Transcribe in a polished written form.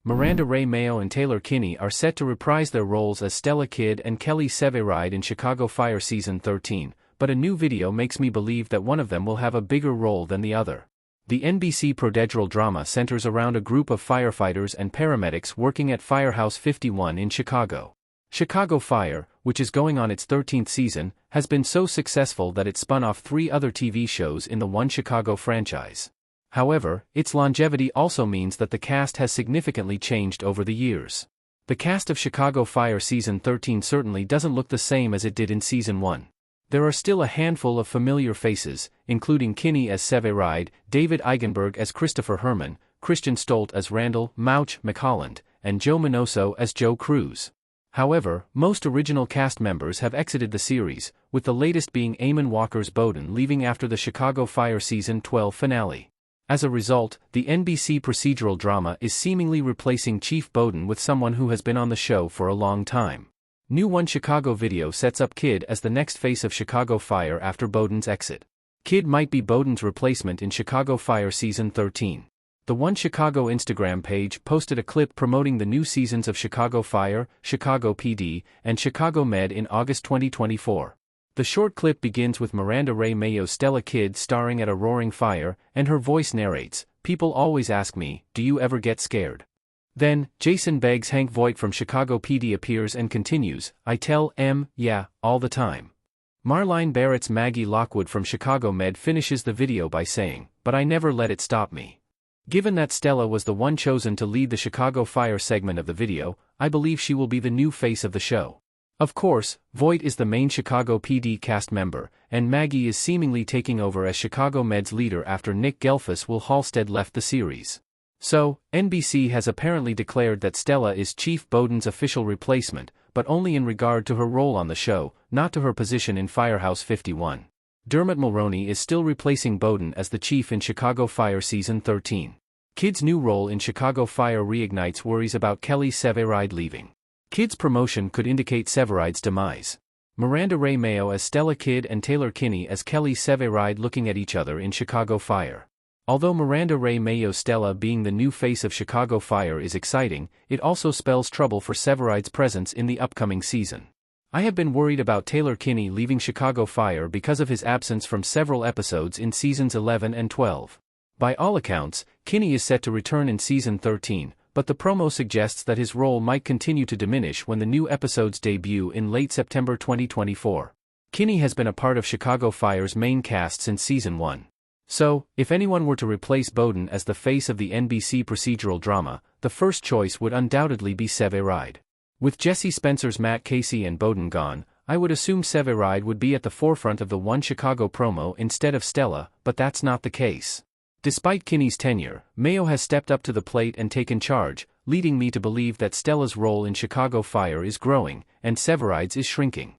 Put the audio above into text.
Miranda Ray Mayo and Taylor Kinney are set to reprise their roles as Stella Kidd and Kelly Severide in Chicago Fire Season 13, but a new video makes me believe that one of them will have a bigger role than the other. The NBC procedural drama centers around a group of firefighters and paramedics working at Firehouse 51 in Chicago. Chicago Fire, which is going on its 13th season, has been so successful that it spun off 3 other TV shows in the One Chicago franchise. However, its longevity also means that the cast has significantly changed over the years. The cast of Chicago Fire Season 13 certainly doesn't look the same as it did in Season 1. There are still a handful of familiar faces, including Kinney as Severide, David Eigenberg as Christopher Herman, Christian Stolt as Randall Mouch McHolland, and Joe Minoso as Joe Cruz. However, most original cast members have exited the series, with the latest being Eamon Walker's Bowden leaving after the Chicago Fire Season 12 finale. As a result, the NBC procedural drama is seemingly replacing Chief Bowden with someone who has been on the show for a long time. New One Chicago video sets up Kidd as the next face of Chicago Fire after Bowden's exit. Kidd might be Bowden's replacement in Chicago Fire Season 13. The One Chicago Instagram page posted a clip promoting the new seasons of Chicago Fire, Chicago PD, and Chicago Med in August 2024. The short clip begins with Miranda Ray Mayo's Stella Kidd starring at a roaring fire, and her voice narrates, "People always ask me, do you ever get scared?" Then, Jason Beggs' Hank Voight from Chicago PD appears and continues, "I tell em, yeah, all the time." Marlene Barrett's Maggie Lockwood from Chicago Med finishes the video by saying, "But I never let it stop me." Given that Stella was the one chosen to lead the Chicago Fire segment of the video, I believe she will be the new face of the show. Of course, Voight is the main Chicago PD cast member, and Maggie is seemingly taking over as Chicago Med's leader after Nick Gelfus Will Halstead left the series. So, NBC has apparently declared that Stella is Chief Bowden's official replacement, but only in regard to her role on the show, not to her position in Firehouse 51. Dermot Mulroney is still replacing Bowden as the chief in Chicago Fire Season 13. Kidd's new role in Chicago Fire reignites worries about Kelly Severide leaving. Kidd's promotion could indicate Severide's demise. Miranda Ray Mayo as Stella Kidd and Taylor Kinney as Kelly Severide looking at each other in Chicago Fire. Although Miranda Ray Mayo's Stella being the new face of Chicago Fire is exciting, it also spells trouble for Severide's presence in the upcoming season. I have been worried about Taylor Kinney leaving Chicago Fire because of his absence from several episodes in Seasons 11 and 12. By all accounts, Kinney is set to return in Season 13, but the promo suggests that his role might continue to diminish when the new episodes debut in late September 2024. Kinney has been a part of Chicago Fire's main cast since Season 1. So, if anyone were to replace Bowden as the face of the NBC procedural drama, the first choice would undoubtedly be Severide. With Jesse Spencer's Matt Casey and Bowden gone, I would assume Severide would be at the forefront of the One Chicago promo instead of Stella, but that's not the case. Despite Kinney's tenure, Mayo has stepped up to the plate and taken charge, leading me to believe that Stella's role in Chicago Fire is growing, and Severide's is shrinking.